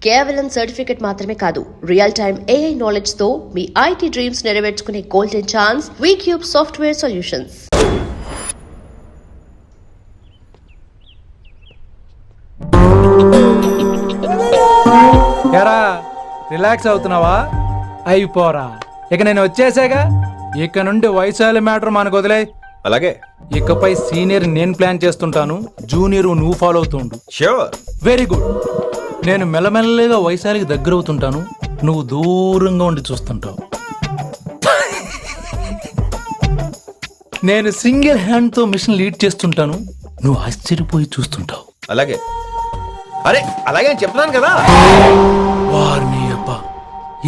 కేవలం సర్టిఫికెట్ మాత్రమే కాదు, రియల్ టైమ్ AI నాలెడ్జ్ తో మీ IT డ్రీమ్స్ నెరవేర్చుకునే golden chance Vcube software solutions. ఎరా రిలాక్స్ అవుతున్నావా? అయిపోరా, ఇక నేను వచ్చేసాగా. ఇక నుండి వయసాల మ్యాటర్ మనకు వదిలే. అలాగే. ఇకపై సీనియర్ నేను ప్లాన్ చేస్తుంటాను, జూనియర్ నువ్వు ఫాలో అవుతుండు. ష్యూర్. Very good. నేను మెల్లమెల్లగా వయసాలికి దగ్గర అవుతుంటాను, నువ్వు దూరంగా ఉండి చూస్తుంటావు. నేను సింగిల్ హ్యాండ్ తో మిషన్ లీడ్ చేస్తుంటాను, నువ్వు ఆశ్చర్యపోయి చూస్తుంటావు. అలాగే. అరే అలాగే అని చెప్తున్నాను కదా. వారిని అబ్బా,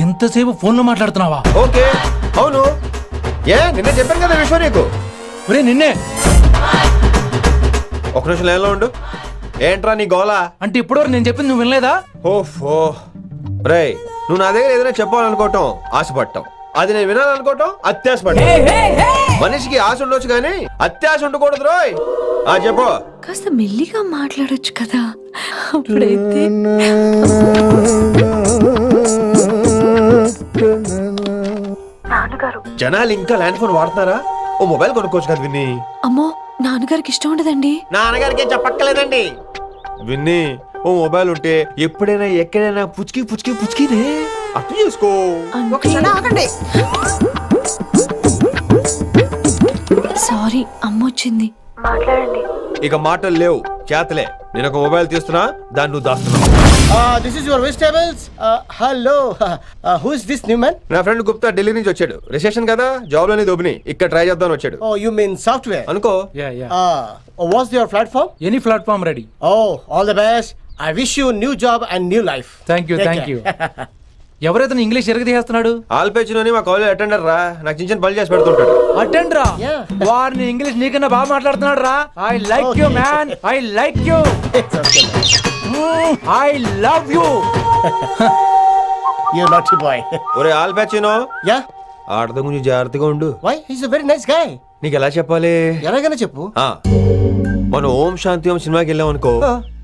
ఎంతసేపు ఫోన్లో మాట్లాడుతున్నావా? ఓకే, అవును. నిన్నే చెప్పాను కదా విశ్వ నీకు. ఒరే నిన్నే. ఒక నిమిషం లైన్లో ఉండు. ఏంట్రా నీ గోలా? అంటే ఇప్పటివరకు నేను చెప్పింది నువ్వు వినలేదా? ఓఫో రేయ్, నువ్వు నా దగ్గర ఏదైనా చెప్పాలనుకోవటం ఆశపడటం, అది నేను వినాలనుకోవటం అత్యాశపడటం. మనిషికి ఆశ ఉండొచ్చు కానీ అత్యాశ ఉండకూడదు రోయ్. చెప్పు. కాస్త మెల్లిగా మాట్లాడొచ్చు కదా. అప్పుడైతే జనాలు ఇంకా ల్యాండ్ ఫోన్ వాడుతున్నారా? ఓ మొబైల్ కొనుక్కోవచ్చు కదా విన్ని. అమ్మో, నాన్నగారికి ఇష్టం ఉండదండి. నాన్నగారికి చెప్పక్కర్లేదండి. విన్ని, ఓ మొబైల్ ఉంటే ఎప్పుడైనా ఎక్కడైనా పుచ్చుకి పుచ్చుకి పుచ్చుకినే అర్థం చేసుకో. సారీ, అమ్మ వచ్చింది. మాట్లాడండి. ఇక మాటలు లేవు, చేతలే. నేను ఒక మొబైల్ తీస్తున్నా, దాన్ని నువ్వు దాస్తున్నావు. This is your vegetables. Hello. Who is this new man? నా ఫ్రెండ్ గుప్తా ఢిల్లీ నుంచి వచ్చాడు. రిసెప్షన్ కదా, జాబ్ లోని దొబ్బిని ఇక్కడ ట్రై చేద్దాం వచ్చాడు. Oh, you mean software? అనుకో. What's your platform? Any platform ready. Oh, all the best. I wish you new job and new life. Thank you, thank you. ఎవరైతే ఇంగ్లీష్ ఎరగదీస్తున్నాడు? ఆల్పేచినోని మా కాలేజ్ అటెండర్ రా, నాకు చిన్న చిన్న పనులు చేసి పెడుతుంటాడు. అటెండర్ రా? వారిని ఇంగ్లీష్ నీకన్నా బాగా మాట్లాడుతున్నాడు రా. I like you man, I like you, I love you. You naughty boy. ఒరే ఆల్పేచినో, Yeah? ఆడద గురించి జాగ్రత్తగా ఉండు. Why? He's a very nice guy. నీకు ఎలా చెప్పాలి? ఎలాగైనా చెప్పు. మనం ఓం శాంతి ఓం సినిమాకి వెళ్ళాం అనుకో,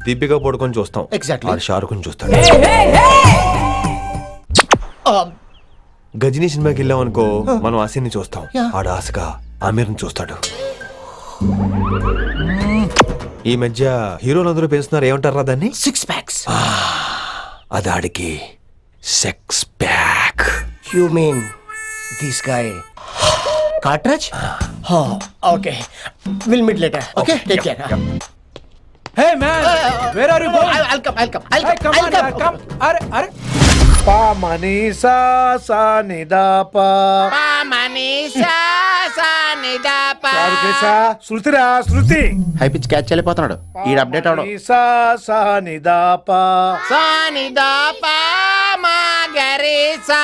దీపిక పడుకొని చూస్తాం. Exactly. షారుఖ్ చూస్తాడు. గజనీ సినిమాకి వెళ్ళాం అనుకో, మనం ఆసిని చూస్తాం. ఆడ ఆశగా ఆమీర్ని చూస్తాడు. ఈ మధ్య హీరోలందరూ పెంచుతున్నారు, ఏమంటారా దాన్ని? 6 packs. అది ఆడికి sex pack. You mean this guy? Cartridge? Oh, okay. We'll meet later. Okay? Take care. Hey man, where are you going? I'll come. Come. అరే పా మనీసా సా నిదా పా మనీషా సానిదాపా. శృతిరా శృతి. హై పిచ్ క్యాచ్ వెళ్ళిపోతున్నాడు. ఈ అప్డేట్ అవడం. మనీసా సా నిదా పా సానిదాపా మాగరీసా.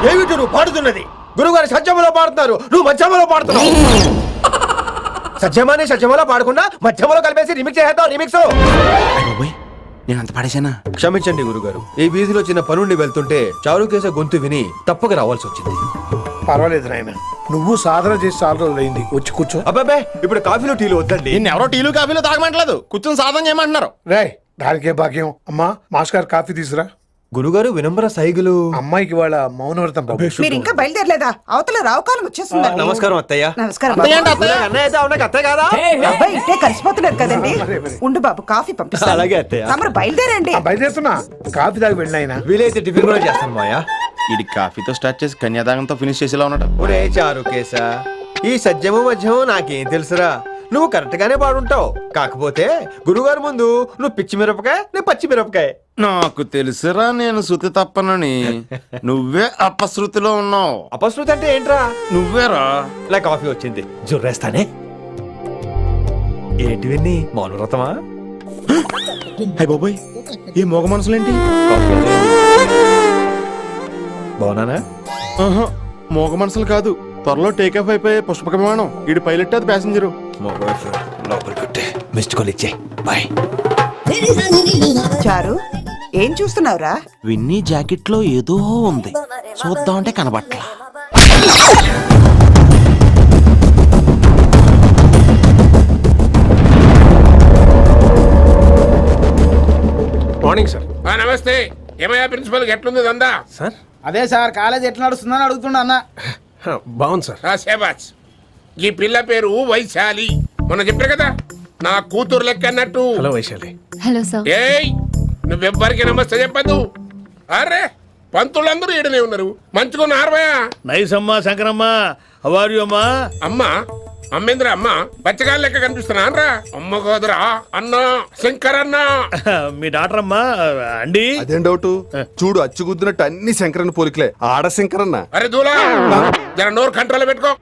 ఏమిటి నువ్వు పాడుతున్నది? గురువుగారు సత్యములో పాడుతున్నారు, నువ్వు మధ్యమలో పాడుతున్నావు. సత్యమాని సత్యమలో పాడకుండా మధ్యమలో కలిపేసి రిమిక్స్ చేద్దాం. రిమిక్స్ నేను అంత పాడేశానా? క్షమించండి గురుగారు, ఈ వీధిలో చిన్న పనుండి వెళ్తుంటే చారుకేశ గొంతు విని తప్పక రావాల్సి వచ్చింది. పర్వాలేదు నాయన, నువ్వు సాధన చేసి చాలా రోజులు అయింది, వచ్చి కూర్చో. అబ్బాబే, ఇప్పుడు కాఫీలో టీలు వద్దండి. ఎవరో టీలు కాఫీలు తాగమంటలేదు, కూర్చొని సాధన చేయమంటున్నారు. రేయ్, దానికే భాగ్యం. అమ్మా, మాస్టర్ కాఫీ తీసురా. గురుగారు వినమ్ర సైగులు. అమ్మాయికి వాళ్ళ మౌనవ్రతం. మీరు ఇంకా బయలుదేరలేదా? అవతల రావుకాలం వచ్చేస్తుంది. నమస్కారం అత్తయ్య. నమస్కారం. అత్తయ్య కాదా? అబ్బాయి ఇట్టే కలిసిపోతున్నారు కదండి. ఉండు బాబు, కాఫీ పంపిస్తాను. అలాగే అత్తయ్య. తమరు బయలుదేరండి. బయలుదేరుతున్నా, కాఫీ తాగి వెళ్ళినాయన. వీలైతే టిఫిన్ కూడా చేస్తాను మాయా. ఇది కాఫీతో స్టార్ట్ చేసి కన్యాదానంతో ఫినిష్ చేసేలా ఉన్నాడు. ఒరే చారుకేశ, ఈ సత్యము మధ్యము నాకేం తెలుసురా? నువ్వు కరెక్ట్ గానే పాడుంటావు, కాకపోతే గురుగారు ముందు నువ్వు పిచ్చి మిరపకాయ, నేను పచ్చి మిరపకాయ. నాకు తెలుసురా నేను శృతి తప్పనని. నువ్వే అపశృతిలో ఉన్నావు. అపశృతి అంటే ఏంట్రా? నువ్వేరా. ఇలా కాఫీ వచ్చింది, జుర్రేస్తానే. ఏంటి విన్ని, మౌనవ్రతమా? హై బాబోయ్, ఈ మోగ మనసులేంటి? బాగున్నానా? మోగ మనసులు కాదు, త్వరలో టేక్ ఆఫ్ అయిపోయే పుష్పక విమానం. ఈడు పైలట్, అది ప్యాసింజరు. మిస్డ్ కాల్ ఇచ్చే. బాయ్. చారు, ఏం చూస్తున్నావురా? విన్నీ జాకెట్ లో ఏదో ఉంది, చూద్దామంటే కనబట్లా. Morning sir. నమస్తే. ఏమయ్యా ప్రిన్సిపల్ ఎట్లుంది దందా? సార్ అదే సార్ కాలేజ్ ఎట్లా నడుస్తుందని అడుగుతున్నా అన్న. బాగుంది సార్. శేబాజ్. ఈ పిల్ల పేరు వైశాలి. మొన్న చెప్పారు కదా నా కూతురు లెక్క అన్నట్టు. హలో వైశాలి. Hello sir. ఏయ్ నువ్వెవ్వరికి నమస్తే చెప్పద్దు. అరే పంతులందరూ ఈడనే ఉన్నారు. మంచుకున్న ఆర్వయా. నైస్ అమ్మా శంకరమ్మ. హౌ ఆర్ యు అమ్మా? అమ్మా అమ్మేంద్ర అమ్మ బచ్చగాళ్ళ లెక్క కనిపిస్తున్నా రా. అమ్మ కాదురా అన్న శంకర్ అన్న. మీ డాక్టర్ అమ్మా అండి. అదేం డౌట్ చూడు అచ్చుగుద్దినట్టు అన్ని శంకరన్న పోలికలే ఆడ శంకరన్న. అరే దూలా జర నోరు కంట్రోల్ పెట్టుకో.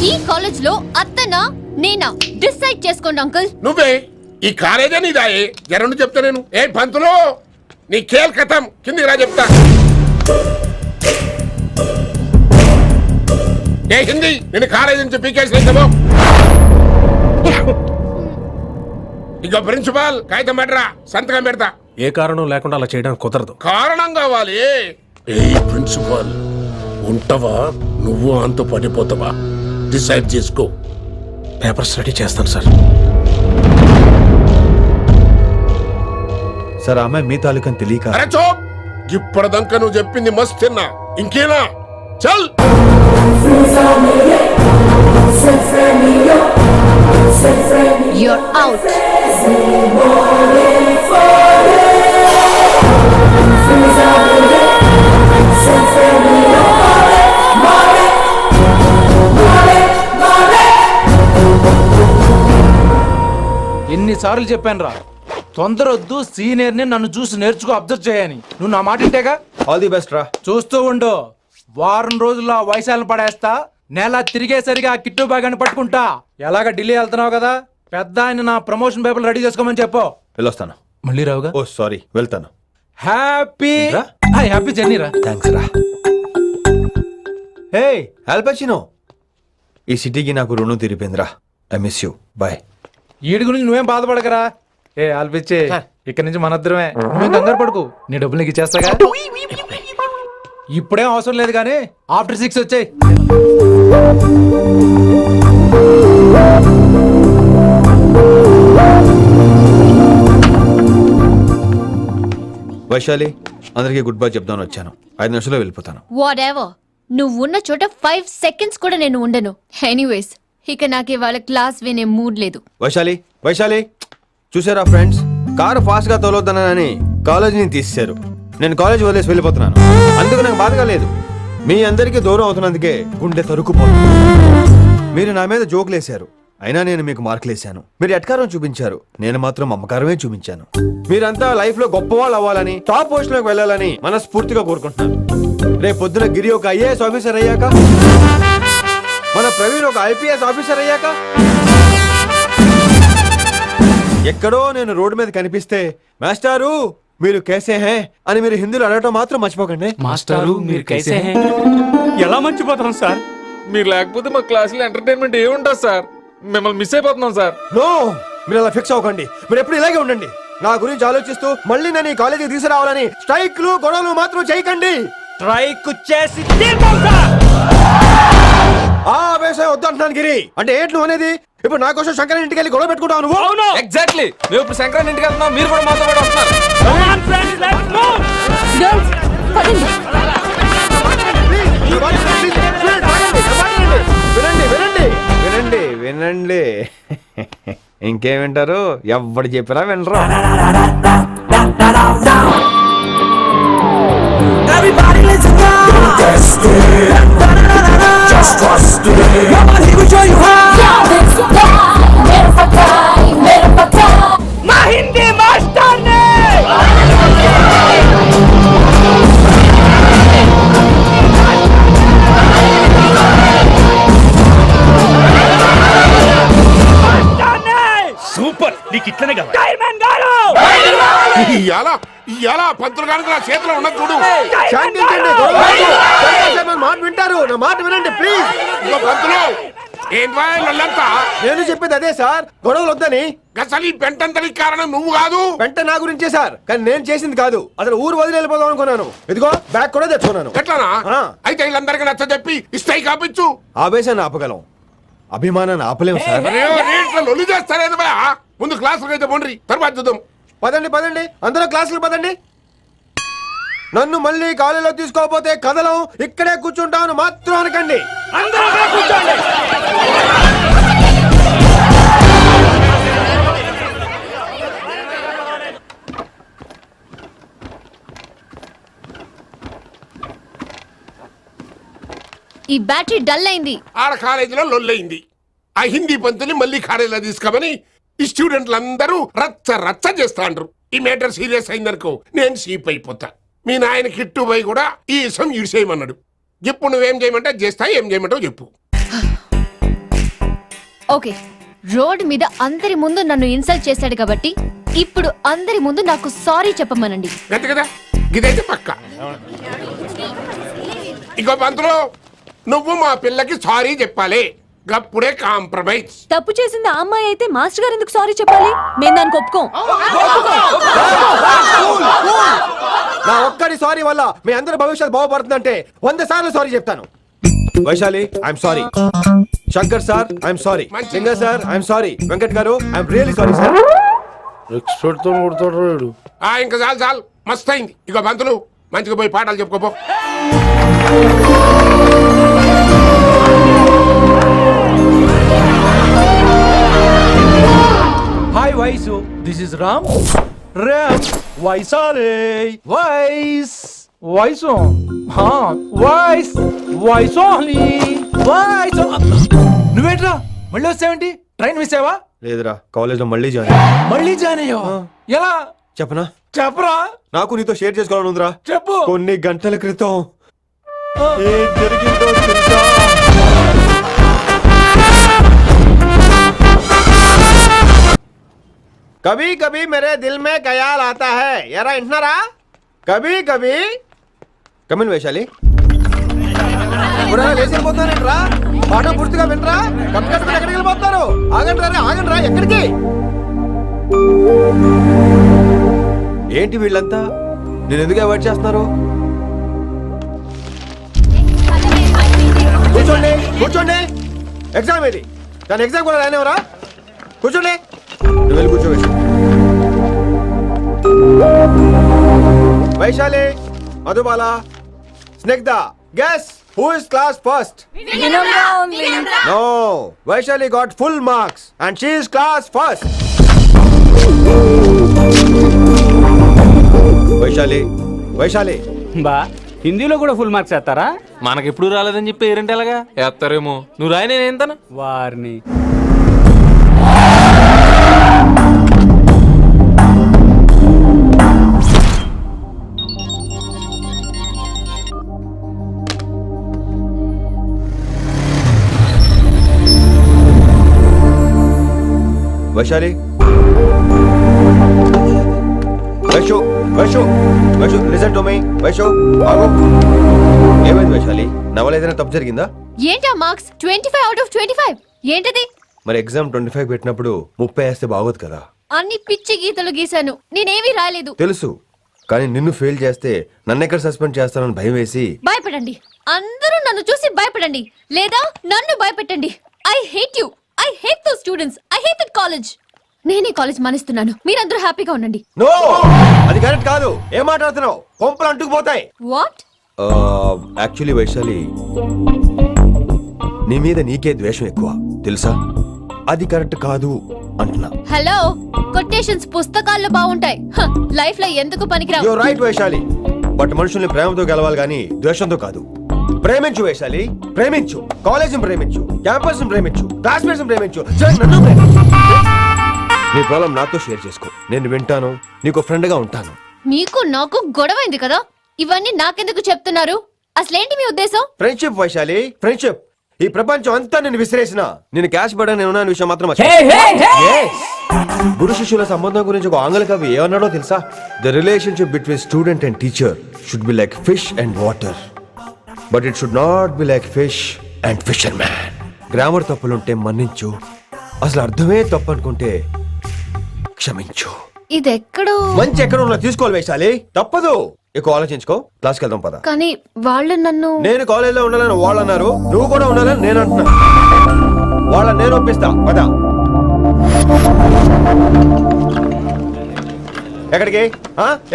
ఈ కాలేజ్ లో అత్తనా నేనా డిసైడ్ చేసుకోండి అంకుల్. నువ్వే ఈ కాలేజే నీదాయే. జరను చెప్తా నేను. ఏ పంతులు నీ ఖేల్ కథం. కిందికి రా చెప్తా. ఏ హిందీ నేను కాలేజ్ నుంచి పీకేసినావు. ఇక ప్రిన్సిపాల్ కాగితం పెట్టరా, సంతకం పెడతా. ఏ కారణం లేకుండా అలా చేయడానికి కుదరదు. కారణం కావాలి. ఏ ప్రిన్సిపాల్ ఉంటావా నువ్వు అంత పడిపోతావా? డిసైడ్ చేసుకో. పేపర్స్ రెడీ చేస్తాను సార్. సార్ అమ్మాయి మీ తాలూకని తెలియక. అరే చోప్. ఇప్పటిదాకా నువ్వు చెప్పింది మస్తు తిన్నా. ఇంకేనా? చల్. You're out. ఎన్నిసార్లు చెప్పాను రా, తొందరొద్దు, సీనియర్ని నన్ను చూసి నేర్చుకో, అబ్జర్వ్ చేయని. నువ్వు నా మాట ఇంటేగా. ఆల్ ది బెస్ట్ రా. చూస్తూ ఉండు, వారం రోజుల్లో ఆ వయసాలను పడేస్తా. నెల తిరిగేసరిగా ఆ కిట్టు బాగాన్ని పట్టుకుంటా. ఎలాగ ఢిల్లీ వెళ్తున్నావు కదా, పెద్ద ఆయన నా ప్రమోషన్ పేపర్లు రెడీ చేసుకోమని చెప్పు. వెళ్ళొస్తాను. మళ్ళీ రావుగా. ఓ సారీ, వెళ్తాను. హ్యాపీ ఏంట్రా? హ్యాపీ జర్నీ రా. థ్యాంక్స్ రా. హే ఆల్పచినో, ఈ సిటీకి నాకు రుణం తీరిపోయిందిరా. I miss you. బాయ్. వీడి గురించి నువ్వేం బాధపడకరా. ఏ ఆల్పిచ్చే, ఇక్కడ నుంచి మనద్దరమే. నువ్వేం కంగారు పడుకు, నీ డబ్బులు నీకు ఇచ్చేస్తాగా. ఇప్పుడేం అవసరం లేదు కానీ ఆఫ్టర్ 6 వచ్చాయి. వైశాలి, అందరికీ గుడ్ బై చెప్దామని వచ్చాను. 5 నిమిషాల్లో వెళ్ళిపోతాను. What ever. నువ్వు ఉన్న చోట 5 సెకండ్స్ కూడా నేను ఉండను. ఎనీవేస్, ఇక నాకు ఇవాళ క్లాస్ వినే మూడ్ లేదు. వైశాలి, వైశాలి, చూసారా ఫ్రెండ్స్, కారు ఫాస్ట్ గా తోలొద్దనని కాలేజీని తీసేశారు. నేను కాలేజ్ వదిలేసి వెళ్ళిపోతున్నాను. అందుకు నాకు బాధగా లేదు. మీ అందరికీ దూరం అవుతున్నందుకే గుండె తరుక్కుపోతుంది. మీరు నా మీద జోకులేశారు, అయినా నేను మీకు మార్కులేశాను. మీరు ఎట్కారం చూపించారు, నేను మాత్రం అమ్మకారమే చూపించాను. మీరంతా లైఫ్ లో గొప్ప వాళ్ళు అవ్వాలని, టాప్ పోస్ట్ లోకి వెళ్ళాలని మనస్ఫూర్తిగా కోరుకుంటున్నాను. రేపు పొద్దున గిరి ఒక IAS ఆఫీసర్ అయ్యాక, మన ప్రవీణ్ ఒక IPS ఆఫీసర్ అయ్యాక, ఎక్కడో నేను రోడ్డు మీద కనిపిస్తే మాస్టారు మీరు కేసే హే అని మీరు హిందీలో అడగటం మాత్రం మర్చిపోకండి. మాస్టారు మీరు కైసే హై? ఎలా మర్చిపోతాం సార్? మీరు లేకపోతే మా క్లాసులో ఎంటర్టైన్మెంట్ ఏముంటుంది సార్? మిమ్మల్ని మిస్ అయిపోతున్నాం సార్. నో, మీరు అలా ఫిక్స్ అవ్వకండి. మీరు ఎప్పుడు ఇలాగే ఉండండి. నా గురించి ఆలోచిస్తూ మళ్ళీ నేను ఈ కాలేజీకి తీసుకురావాలని స్ట్రైక్లు గొడవలు మాత్రం చేయకండి. స్ట్రైక్ చేసి తీర్తాం సార్. ఆ వ్యవసాయం వద్దంటున్నాను గిరి. అంటే ఏంటి నువ్వు అనేది? ఇప్పుడు నా కోసం శంకర్ ఇంటికి వెళ్ళి గొడవ పెట్టుకుంటావు నువ్వు? అవును, ఎగ్జాక్ట్లీ. మేము ఇప్పుడు శంకరన్ ఇంటికి వెళ్తున్నాం, మీరు కూడా మాతో పాటు వస్తున్నారు. గర్ల్స్, పదండి. వినండి వినండి వినండి వినండి. ఇంకేం వింటారు? ఎవడు చెప్పినా వినరు. Everybody listen now. Just trust today. Come on, here we show you how. My Hindi master ne. Super, నీకు ఇట్లనే కావాలి. Fireman garu. ఇయాల పంతులు గారికి నా చేతిలో ఉన్న చూడు. శాంతించండి, గొడవ వద్దు. శంకర్ సార్ నా మాట వింటారు. నా మాట వినండి ప్లీజ్. ఇదిగో పంతులు, ఏంట్రా లొల్లంతా? నేను చెప్పేది అదే సార్, గొడవలు వద్దని. అసలు ఈ పెంటంతరికి కారణం నువ్వు కాదు. వెంట నా గురించే సార్, కానీ నేను చేసింది కాదు. అసలు ఊరు వదిలి వెళ్ళిపోదాం అనుకున్నాను. ఇదిగో బ్యాగ్ కూడా తెచ్చుకున్నాను. ఎట్లానా? ఆ. అయితే వీళ్ళందరికీ నచ్చ చెప్పి ఇస్తాయి కాపించు. ఆవేశాన్ని ఆపగలం, అభిమానాన్ని ఆపలేము సార్. రేట్ల లొల్లి చేస్తారేది బా. ముందు క్లాసులకు అయితే పోండి, తర్వాత చూద్దాం. పదండి పదండి, అందరూ క్లాసులు పదండి. నన్ను మళ్ళీ కాలేజీలో తీసుకోకపోతే కదలం, ఇక్కడే కూర్చుంటామని మాత్రం అనకండి. అందరూ అక్కడే కూర్చోండి. ఈ బ్యాటరీ డల్ అయింది. ఆడ కాలేజీలో లొల్లయింది. ఆ హిందీ పంతుని మళ్ళీ కాలేజీలో తీసుకోమని ఈ స్టూడెంట్లందరూ రచ్చ రచ్చ చేస్తాండ్రు. ఈ మేటర్ సీరియస్ అయిందనుకో నేను సీప్ అయిపోతా. మీ నాయన కిట్టు పోయి కూడా ఈ విషయం ఇడిసేయమన్నాడు. ఇప్పుడు నువ్వేం చేయమంటే చేస్తా, ఏం చేయమంటావు చెప్పు. ఓకే, రోడ్ మీద అందరి ముందు నన్ను ఇన్సల్ట్ చేశాడు కాబట్టి ఇప్పుడు అందరి ముందు నాకు సారీ చెప్పమనండి. గంతే కదా, గిదైతే పక్క. ఇంకో పంతులు, నువ్వు మా పిల్లకి సారీ చెప్పాలి. గప్పుడే కాంప్రమైజ్. తప్పు చేసింది ఆ అమ్మాయి అయితే మాస్టర్ గారు ఎందుకు సారీ చెప్పాలి? మేము దానికి ఒప్పుకోం. నా ఒక్కడి సారీ వల్ల మీ అందరి భవిష్యత్తు బాగుపడుతుందంటే 100 సార్లు సారీ చెప్తాను. Vaishali, I'm sorry. Shankar sir, I'm sorry. Singer sir, I'm sorry. Venkat గారు, ఐఎమ్ రియల్లీ సారీ సార్. ఇంకా చాలు చాలు, మస్త్ అయింది. ఇక పంతులు మంచిగా పోయి పాఠాలు చెప్పుకోపో. Hi Vaishu, this is Ram. Ram వైసాలే. వైస్ వైసు, వైస్ వైసోలి వైస్. నువ్వేంట్రా మళ్ళీ వస్తావేంటి? ట్రైన్ మిస్ అయ్యావా? లేదురా, కాలేజ్ లో మళ్ళీ జాయిన్. మళ్ళీ జాయిన్ అయ్యావా? ఎలా చెప్పనా? చెప్పరా. నాకు నీతో షేర్ చేసుకోవాలని ఉందిరా. చెప్పు. కొన్ని గంటల క్రితం ఏం జరిగిందో తెలుసా? कभी कभी मेरे दिल में ख्याल आता है. यारा इंटनारा कभी कभी కమిన్ వైశాలి. లేచిపోతున్నారేంట్రా? పాఠం పూర్తిగా వినరా? కట్టుకట్టుకుని ఎక్కడికి వెళ్ళిపోతున్నారు? ఆగండి రా, ఆగండి రా. ఎక్కడికి? ఏంటి వీళ్ళంతా నేను ఎందుకు అవాయిడ్ చేస్తున్నారు? కూర్చోండి కూర్చోండి. ఎగ్జామ్ ఏది? దాని ఎగ్జామ్ కూడా రాయనివరా? కూర్చోండి. నువ్వు వెళ్ళి కూర్చో Vaishali, Madhubala, Snigdha. Guess who is class first? No, Vaishali got full marks and she is class first. Vaishali, Vaishali బా హిందీలో కూడా ఫుల్ మార్క్స్ వేస్తారా? మనకెప్పుడు రాలేదని చెప్పి ఏరంటే ఎలాగా వేస్తారేమో. నువ్వు రాయి, నేను ఏంతను వారిని. Vaishali, Vaishu, Vaishu, Vaishu, listen to me. Vaishu, ఆగు. ఏమైంది వైశాలి? నా వల్ల ఏదైనా తప్పు జరిగిందా? ఏంటా మార్క్స్? 25 out of 25 ఏంటది? మరి ఎగ్జామ్ 25 పెట్టినప్పుడు 30 వేస్తే బాగోదు కదా? అన్ని పిచ్చి గీతలు గీశాను, నేనేమీ రాలేదు. తెలుసు, కానీ నిన్ను ఫెయిల్ చేస్తే నన్ను ఎక్కడ సస్పెండ్ చేస్తానని భయం వేసి. భయపడండి, అందరూ నన్ను చూసి భయపడండి, లేదా నన్ను భయపెట్టండి. I hate you, I hate those students, I hate that college. నేనే కాలేజ్ మానేస్తున్నాను, మీరందరూ హ్యాపీగా ఉండండి. నో, అది కరెక్ట్ కాదు. ఏం మాట్లాడుతున్నావు? కొంపలు అంటుకుపోతాయి. వాట్? యాక్చువల్లీ వైశాలి, నీ మీద నీకే ద్వేషం ఎక్కువ తెలుసా? అది కరెక్ట్ కాదు అంటున్నా. హలో, కొటేషన్స్ పుస్తకాల్లో బాగుంటాయి, లైఫ్ లో ఎందుకు పనికిరావు. You are right Vaishali, but మనుషుల్ని ప్రేమతో గెలవాలి గానీ ద్వేషంతో కాదు. ప్రేమించు వైశాలి, ప్రేమించు. కాలేజీని ప్రేమించు, క్యాంపస్ ప్రేమించు, క్లాస్మేట్స్ ప్రేమించు, నన్ను ప్రేమించు. నీ ప్రాబ్లం నాతో షేర్ చేసుకో, నేను వింటాను, నీకు ఫ్రెండ్ గా ఉంటాను. మీకు నాకు గొడవైంది కదా, ఇవన్నీ నాకెందుకు చెప్తున్నారు? అసలేంటి మీ ఉద్దేశం? Friendship Vaishali, friendship. ఈ ప్రపంచం అంతా నేను విసిరేసిన నేను క్యాష్ పడని ఉన్న విషయం మాత్రం గురు శిష్యుల సంబంధం గురించి ఒక ఆంగ్ల కవి ఏమన్నాడో తెలుసా? The relationship between student and teacher should be like fish and water, but it should not be like fish and fisherman. Grammar తప్పులుంటే మన్నించు, అసలు అర్థమే తప్పు అనుకుంటే క్షమించు. ఇది ఎక్కడో మంచి ఎక్కడ ఉన్నా తీసుకోవాలి వైశాలి, తప్పదు. ఎక్కువ ఆలోచించుకో, క్లాస్కి వెళ్దాం పద. కానీ వాళ్ళు నన్ను నేను కాలేజీలో ఉండాలని వాళ్ళు అన్నారు, నువ్వు కూడా ఉండాలని నేను అంటున్నా. వాళ్ళని నేను ఒప్పిస్తా, పద. ఎక్కడికి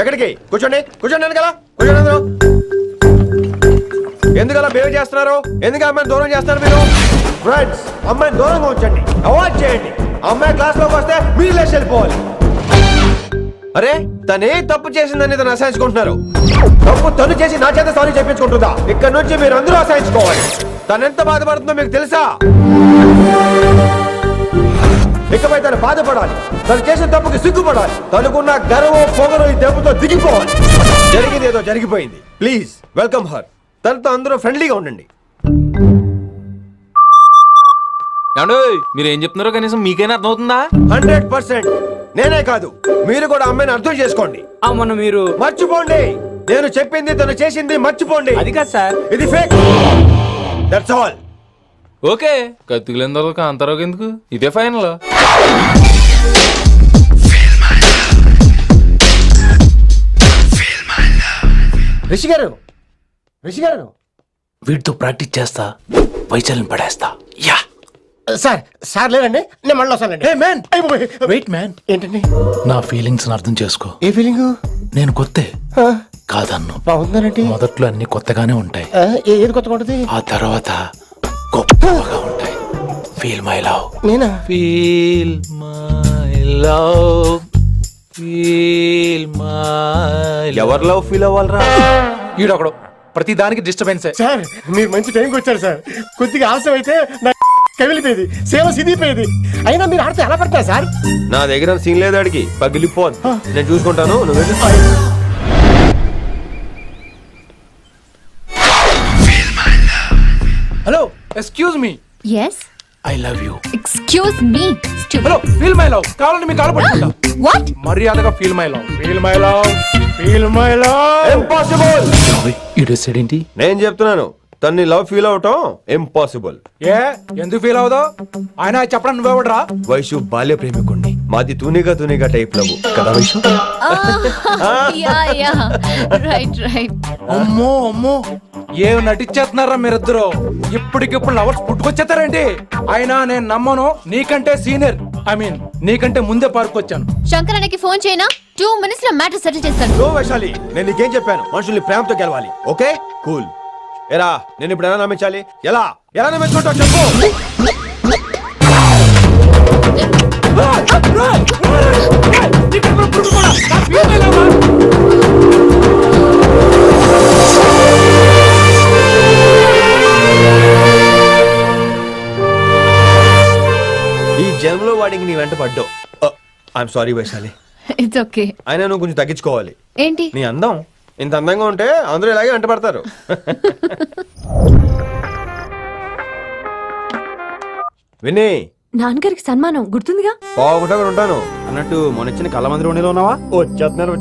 ఎక్కడికి? కూర్చోండి కూర్చోండి కదా, కూర్చోండి అందరూ. ఎందుకలా బిహేవ్ చేస్తున్నారు? ఎందుకు అమ్మాయిని దూరం చేస్తారు మీరు? ఫ్రెండ్స్, అమ్మాయిని దూరంగా ఉంచండి, అవాయిడ్ చేయండి. అమ్మాయి క్లాస్ లోకి వస్తే మీరు లేచి వెళ్ళిపోవాలి. అరే తనే తప్పు చేసిందని తను అసహించుకుంటున్నారు. తప్పు తను చేసి నా చేత సారీ చెప్పించుకుంటుందా? ఇక్కడ నుంచి మీరు అందరూ అసహించుకోవాలి. తనెంత బాధపడుతుందో మీకు తెలుసా? ఇకపై తను బాధపడాలి, తను చేసిన తప్పుకి సిగ్గుపడాలి. తనకున్న గర్వం పొగరు ఈ దెబ్బతో దిగిపోవాలి. జరిగింది ఏదో జరిగిపోయింది. Please welcome her. తనతో అందరూ ఫ్రెండ్లీగా ఉండండి. మీరు ఏం చెప్తున్నారో కనీసం మీకైనా అర్థమవుతుందా? 100%. నేనే కాదు, మీరు కూడా అమ్మాయిని అర్థం చేసుకోండి. మొన్న మీరు మర్చిపోండి, నేను చెప్పింది తను చేసింది మర్చిపోండి. అది కాదు సార్, ఇది ఫేక్. That's all. ఓకే, కత్తిలేని తర్వాత కాంతారావు ఎందుకు? ఇదే ఫైనల్. రిషి గారు, రిషి గారు. వీటితో ప్రాక్టీస్ చేస్తా, వైశాల్యం పడేస్తా. యా సార్, సార్ లేదండి, నేను మళ్ళీ వస్తానండి. వెయిట్ మ్యాన్, ఏంటండి? నా ఫీలింగ్స్ అర్థం చేసుకో. ఏ ఫీలింగ్? నేను కొత్తే కాదన్ను. బాగుందనండి. మొదట్లో అన్ని కొత్తగానే ఉంటాయి, ఏది కొత్తగా ఉంటుంది? ఆ తర్వాత గొప్పగా ఉంటాయి. Feel my love. నేనా? Feel my love, feel my. ఎవరి లవ్ ఫీల్ అవ్వాలరా? ఈడొకడు ప్రతి దానికి డిస్టర్బెన్సే. సార్ మీరు మంచి టైంకి వచ్చారు సార్. కొద్దిగా ఆలస్యం అయితే నా కమిలిపోయేది, సేవ సిదిపోయేది. అయినా మీరు ఆడితే ఎలా పడతారు సార్? నా దగ్గర సీన్ లేదు, అడిగి పగిలిపోను. నేను చూసుకుంటాను, నువ్వు వెళ్ళు. Hello, excuse me. Yes, I love you. Excuse me. Hello, feel my love. కావాలంటే మీ కాలు పట్టుకుంటా. వాట్? మర్యాదగా feel my love, feel my love, feel my love. Impossible. ఇటు సైడ్ ఏంటి? నేను చెప్తున్నాను, తన్ని లవ్ ఫీల్ అవటం ఇంపాసిబుల్. ఏ ఎందుకు ఫీల్ అవుదో? ఆయన చెప్పడం నువ్వెవడరా? వైషు బాల్య ప్రేమికుణ్ణి, మాది తూనిగా తూనిగా టైప్ లవ్ కదా Vaishu? Yeah yeah, right right. అమ్మో అమ్మో, ఏం నటించేస్తున్నారా మీరిద్దరు? ఇప్పటికిప్పుడు లవర్స్ పుట్టుకొచ్చేస్తారేంటి? అయినా నేను నమ్మను, నీకంటే సీనియర్, ఐ మీన్ నీకంటే ముందే పార్కొచ్చాను. శంకరానికి ఫోన్ చేయనా? 2 minutes లో మ్యాటర్ సెటిల్ చేస్తాను. నో వైశాలి, నేను నీకేం చెప్పాను? మనుషుల్ని ప్రేమతో గెలవాలి. Okay cool. ఎరా నేను ఇప్పుడు ఎలా నమ్మించాలి? ఎలా ఎలా నమ్మించుకుంటావు చెప్పు. ఈ జన్మలో వాడికి నీ వెంట పడ్డావు. I'm sorry Vaishali. It's okay. అయినా నువ్వు కొంచెం తగ్గించుకోవాలి. ఏంటి? నీ అందం ఇంత అందంగా ఉంటే అందరూ ఇలాగే వెంట పడతారు. విని నాన్నగారికి సన్మానం గుర్తుందిగా? బాగుంటా ఉంటాను అన్నట్టు మొన్న ఇచ్చిన కళ్ళ మందిరం ఉన్నావా? వచ్చేస్తున్నాను.